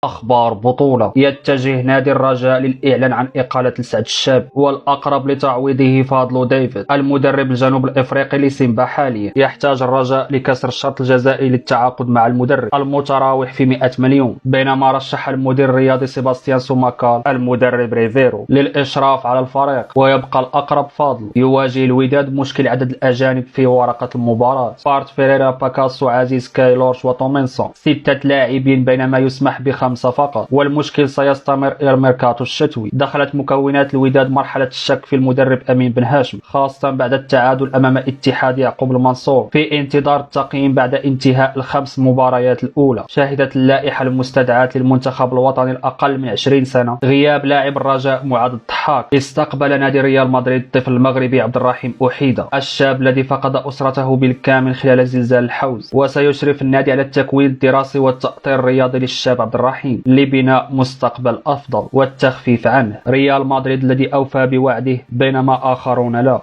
أخبار بطولة. يتجه نادي الرجاء للإعلان عن إقالة سعد الشاب، والأقرب لتعويضه فاضل ديفيد المدرب الجنوب الإفريقي لسيمبا حاليا. يحتاج الرجاء لكسر الشرط الجزائي للتعاقد مع المدرب المتراوح في 100 مليون، بينما رشح المدير الرياضي سيباستيان سوماكال المدرب ريفيرو للإشراف على الفريق. ويبقى الأقرب فاضل. يواجه الوداد مشكل عدد الأجانب في ورقة المباراة: بارت فيريرا، باكاسو، عزيز، كايلورش وتومينسون، 6 لاعبين بينما يسمح ب5 فقط. والمشكل سيستمر إلى الميركاتو الشتوي. دخلت مكونات الوداد مرحلة الشك في المدرب أمين بن هاشم، خاصة بعد التعادل أمام اتحاد يعقوب المنصور، في انتظار التقييم بعد انتهاء ال5 مباريات الأولى. شهدت اللائحة المستدعاة للمنتخب الوطني الأقل من 20 سنة غياب لاعب الرجاء معاذ الضحاك. استقبل نادي ريال مدريد الطفل المغربي عبد الرحيم أحيدة، الشاب الذي فقد أسرته بالكامل خلال زلزال الحوز. وسيشرف النادي على التكوين الدراسي والتأطير الرياضي للشاب عبد الرحيم لبناء مستقبل أفضل والتخفيف عنه. ريال مدريد الذي أوفى بوعده بينما آخرون لا.